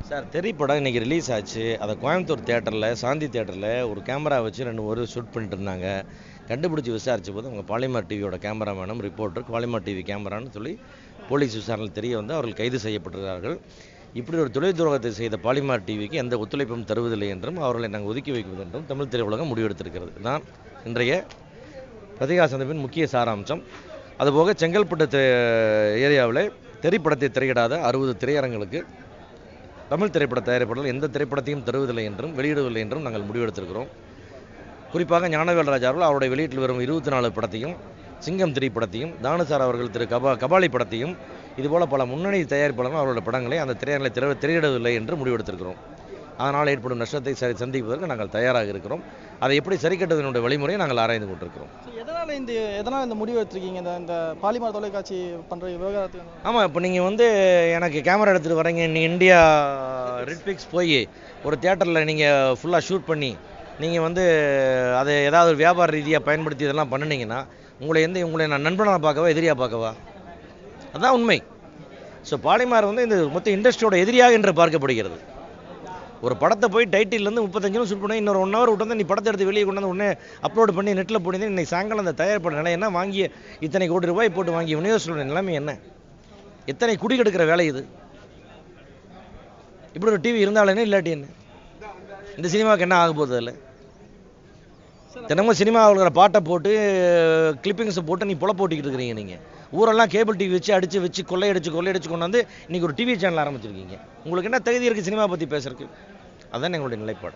Sir திரைப்படம் இன்றைக்கி release ஆச்சு. அதை கோயம்புத்தூர் தியேட்டரில் சாந்தி தியேட்டரில் ஒரு கேமரா வச்சு 2 ஷூட் பண்ணிட்டு இருந்தாங்க. கண்டுபிடிச்சி விசாரித்த போது அவங்க பாலிமர் டிவியோட கேமராமேனும் ரிப்போர்ட்டர் பாலிமர் டிவி கேமரான்னு சொல்லி போலீஸ் விசாரணையில் தெரிய வந்து அவர்கள் கைது செய்யப்பட்டிருக்கிறார்கள். இப்படி ஒரு தொழில் துரோகத்தை செய்த பாலிமர் டிவிக்கு எந்த ஒத்துழைப்பும் தருவதில்லை என்றும் அவர்களை நாங்கள் ஒதுக்கி வைக்குவது என்றும் தமிழ் திரையுலகம் முடிவெடுத்திருக்கிறது. தான் இன்றைய பத்திரிகா சந்திப்பின் முக்கிய சாராம்சம். அதுபோக செங்கல்பட்டு ஏரியாவில் திரைப்படத்தை திரையிடாத 60 திரையரங்களுக்கு தமிழ் திரைப்பட தயாரிப்பாளர்கள் எந்த திரைப்படத்தையும் தருவதில்லை என்றும் வெளியிடவில்லை என்றும் நாங்கள் முடிவெடுத்திருக்கிறோம். குறிப்பாக ஞானவேல் ராஜா அவர்கள் அவருடைய வெளியீட்டில் வரும் 24 படத்தையும், சிங்கம் 3 படத்தையும், தானுசார் அவர்கள் கபாலி படத்தையும், இதுபோல் பல முன்னணி தயாரிப்பாளர்கள் அவருடைய படங்களை அந்த திரையரங்களை திரையிடவில்லை என்று முடிவெடுத்திருக்கிறோம். அதனால் ஏற்படும் நஷ்டத்தை சந்திப்பதற்கு நாங்கள் தயாராக இருக்கிறோம். அதை எப்படி சரி கட்டுவதனுடைய வழிமுறையை நாங்கள் ஆராய்ந்து கொண்டிருக்கிறோம். எதனால் இந்த முடிவு எடுத்திருக்கீங்க இந்த பாலிமர் தொலைக்காட்சி பண்ணுற விவகாரத்துக்கு? ஆமாம், இப்போ நீங்கள் வந்து எனக்கு கேமரா எடுத்துகிட்டு வரீங்க, நீங்கள் இந்தியா ரெட்பிக்ஸ் போய் ஒரு தியேட்டரில் நீங்கள் ஃபுல்லாக ஷூட் பண்ணி நீங்கள் வந்து அதை ஏதாவது ஒரு வியாபார ரீதியாக பயன்படுத்தி இதெல்லாம் பண்ணினீங்கன்னா உங்களை நான் நண்பனாக பார்க்கவா எதிரியாக பார்க்கவா? அதுதான் உண்மை. ஸோ பாலிமர் வந்து இந்த மொத்த இண்டஸ்ட்ரியோட எதிரியாக என்று பார்க்கப்படுகிறது. ஒரு படத்தை போய் டைட்டிலேருந்து 35 நிமிஷம் ஷூட் பண்ணி இன்னொரு 1 hour விட்டு வந்து நீ படத்தை எடுத்து வெளியே கொண்டு வந்து உடனே அப்லோட் பண்ணி நெட்டில் போனீங்க. இன்னைக்கு சாயங்காலம் அந்த தயாரிப்பாளர் நிலை என்ன வாங்கிய இத்தனை கோடி ரூபாய் போட்டு வாங்கிய யூனிவர்சலோட நிலைமை என்ன? எத்தனை குடி கெடுக்கிற வேலை இது? இப்படி ஒரு டிவி இருந்தாலும் இல்லாட்டி என்ன? இந்த சினிமாவுக்கு என்ன ஆக போகுது? இல்லை தினமும் சினிமாவில் பாட்டை போட்டு கிளிப்பிங்ஸை போட்டு நீ புல போட்டிக்கிட்டு இருக்கிறீங்க. நீங்கள் ஊரெல்லாம் கேபிள் டிவி வச்சு அடித்து கொள்ளையடிச்சு கொண்டாந்து இன்றைக்கி ஒரு டிவி சேனல் ஆரம்பிச்சிருக்கீங்க. உங்களுக்கு என்ன தகுதி இருக்குது சினிமா பற்றி பேசுறதுக்கு? அதுதான் எங்களுடைய நிலைப்பாடு.